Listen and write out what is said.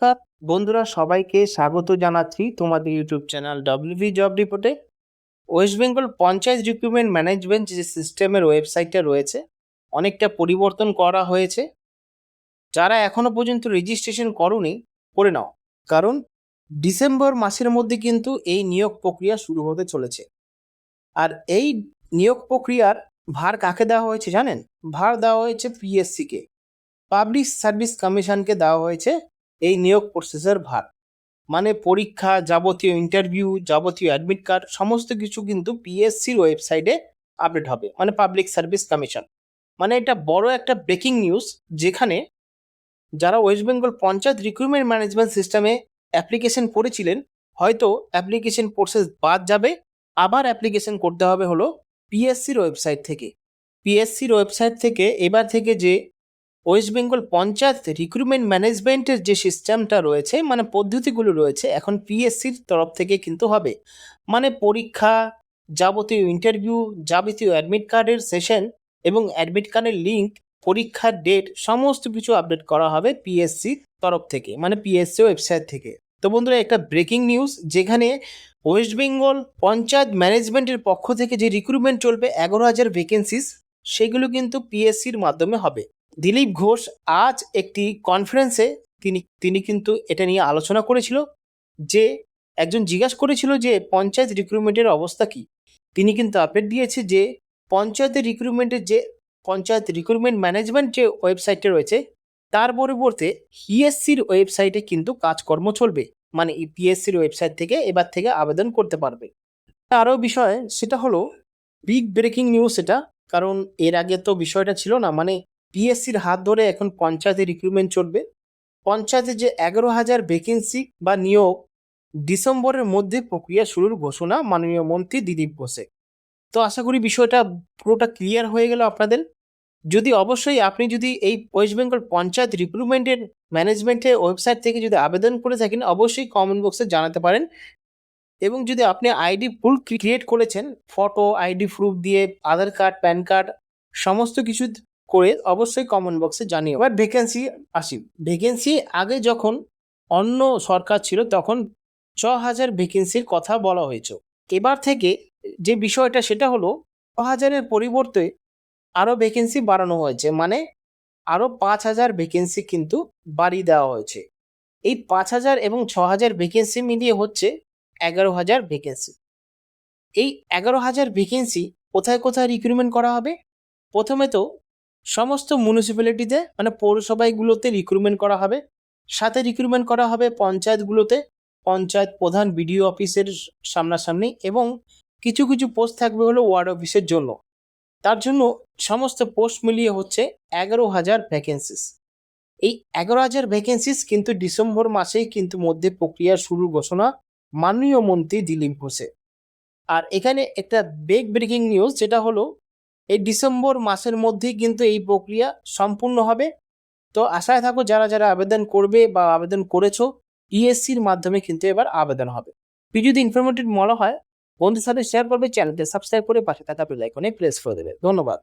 নমস্কার বন্ধুরা, সবাইকে স্বাগত জানাচ্ছি তোমাদের ইউটিউব চ্যানেল ডব্লিউবি জব রিপোর্টে। West Bengal panchayat recruitment management যে সিস্টেমের ওয়েবসাইটটা রয়েছে, অনেকটা পরিবর্তন করা হয়েছে। যারা এখনো পর্যন্ত রেজিস্ট্রেশন করোনি, করে নাও, কারণ ডিসেম্বর মাসের মধ্যে কিন্তু এই নিয়োগ প্রক্রিয়া শুরু হতে চলেছে। আর এই নিয়োগ প্রক্রিয়ার ভার কাকে দেওয়া হয়েছে জানেন? ভার দেওয়া হয়েছে পিএসসিকে, পাবলিক সার্ভিস কমিশনকে দেওয়া হয়েছে এই নিয়োগ প্রসেসের ভার। মানে পরীক্ষা, যাবতীয় ইন্টারভিউ, যাবতীয় অ্যাডমিট কার্ড সমস্ত কিছু কিন্তু পিএসসির ওয়েবসাইটে আপডেট হবে, মানে পাবলিক সার্ভিস কমিশন। মানে এটা বড় একটা ব্রেকিং নিউজ, যেখানে যারা West Bengal panchayat recruitment management সিস্টেমে অ্যাপ্লিকেশন করেছিলেন, হয়তো অ্যাপ্লিকেশন প্রসেস বাদ যাবে, আবার অ্যাপ্লিকেশন করতে হবে হলো পিএসসির ওয়েবসাইট থেকে। পিএসসির ওয়েবসাইট থেকে এবার থেকে যে ওয়েস্ট বেঙ্গল পঞ্চায়েত রিক্রুটমেন্ট ম্যানেজমেন্টের যে সিস্টেমটা রয়েছে, মানে পদ্ধতিগুলো রয়েছে, এখন পিএসসির তরফ থেকে কিন্তু হবে। মানে পরীক্ষা, যাবতীয় ইন্টারভিউ, যাবতীয় অ্যাডমিট কার্ডের সেশন এবং অ্যাডমিট কার্ডের লিঙ্ক, পরীক্ষার ডেট সমস্ত কিছু আপডেট করা হবে পিএসসির তরফ থেকে, মানে পিএসসি ওয়েবসাইট থেকে। তো বন্ধুরা, একটা ব্রেকিং নিউজ, যেখানে ওয়েস্ট বেঙ্গল পঞ্চায়েত ম্যানেজমেন্টের পক্ষ থেকে যে রিক্রুটমেন্ট চলবে 11,000 ভ্যাকেন্সিস, সেগুলো কিন্তু পিএসসির মাধ্যমে হবে। দিলীপ ঘোষ আজ একটি কনফারেন্সে তিনি কিন্তু এটা নিয়ে আলোচনা করেছিল, যে একজন জিজ্ঞাসা করেছিল যে পঞ্চায়েত রিক্রুটমেন্টের অবস্থা কি। তিনি কিন্তু আপডেট দিয়েছে যে পঞ্চায়েত রিক্রুটমেন্ট ম্যানেজমেন্ট যে ওয়েবসাইটটা রয়েছে, তার পরিবর্তে পিএসসির ওয়েবসাইটে কিন্তু কাজকর্ম চলবে। মানে পিএসসির ওয়েবসাইট থেকে এবার থেকে আবেদন করতে পারবে। আরও বিষয়, সেটা হলো বিগ ব্রেকিং নিউজ এটা, কারণ এর আগে তো বিষয়টা ছিল না। মানে পিএসসির হাত ধরে এখন পঞ্চায়েতে রিক্রুটমেন্ট চলবে। পঞ্চায়েতে যে 11,000 ভ্যাকেন্সি বা নিয়োগ, ডিসেম্বরের মধ্যে প্রক্রিয়া শুরুর ঘোষণা মাননীয় মন্ত্রী দিলীপ ঘোষে। তো আশা করি বিষয়টা পুরোটা ক্লিয়ার হয়ে গেল আপনাদের। অবশ্যই আপনি যদি এই ওয়েস্ট বেঙ্গল পঞ্চায়েত রিক্রুটমেন্টের ম্যানেজমেন্টের ওয়েবসাইট থেকে যদি আবেদন করে থাকেন, অবশ্যই কমেন্ট বক্সে জানাতে পারেন। এবং যদি আপনি আইডি প্রুফ ক্রিয়েট করেছেন, ফটো, আইডি প্রুফ দিয়ে, আধার কার্ড, প্যান কার্ড সমস্ত কিছু করে, অবশ্যই কমেন্ট বক্সে জানিয়ে। এবার ভ্যাকেন্সি আসি। ভ্যাকেন্সি আগে যখন অন্য সরকার ছিল, তখন 6,000 ভ্যাকেন্সির কথা বলা হয়েছে। এবার থেকে যে বিষয়টা, সেটা হলো 6,000-এর পরিবর্তে আরও ভ্যাকেন্সি বাড়ানো হয়েছে। মানে আরও 5,000 ভ্যাকেন্সি কিন্তু বাড়িয়ে দেওয়া হয়েছে। এই 5,000 এবং 6,000 ভ্যাকেন্সি মিলিয়ে হচ্ছে 11,000 ভ্যাকেন্সি। এই 11,000 ভ্যাকেন্সি কোথায় কোথায় রিক্রুটমেন্ট করা হবে? প্রথমে তো সমস্ত মিউনিসিপ্যালিটিতে, মানে পৌরসভাগুলোতে রিক্রুটমেন্ট করা হবে। সাথে রিক্রুটমেন্ট করা হবে পঞ্চায়েতগুলোতে, পঞ্চায়েত প্রধান, বিডিও অফিসের সামনাসামনি, এবং কিছু কিছু পোস্ট থাকবে হলো ওয়ার্ড অফিসের জন্য। তার জন্য সমস্ত পোস্ট মিলিয়ে হচ্ছে 11,000 ভ্যাকেন্সিস। এই 11,000 ভ্যাকেন্সিস কিন্তু ডিসেম্বর মাসেই কিন্তু মধ্যে প্রক্রিয়া শুরুর ঘোষণা মাননীয় মন্ত্রী দিলীপ ঘোষে। আর এখানে একটা বিগ ব্রেকিং নিউজ, যেটা হলো এই ডিসেম্বর মাসের মধ্যেই কিন্তু এই প্রক্রিয়া সম্পূর্ণ হবে। তো আশায় থাকো, যারা যারা আবেদন করবে বা আবেদন করেছো, ইএসসির মাধ্যমে কিন্তু এবার আবেদন হবে। ভিডিও যদি ইনফরমেটিভ মনে হয়, বন্ধুদের সাথে শেয়ার করবে, চ্যানেলটি সাবস্ক্রাইব করে পাশে থাকা বেল আইকনে প্রেস করে দেবে। ধন্যবাদ।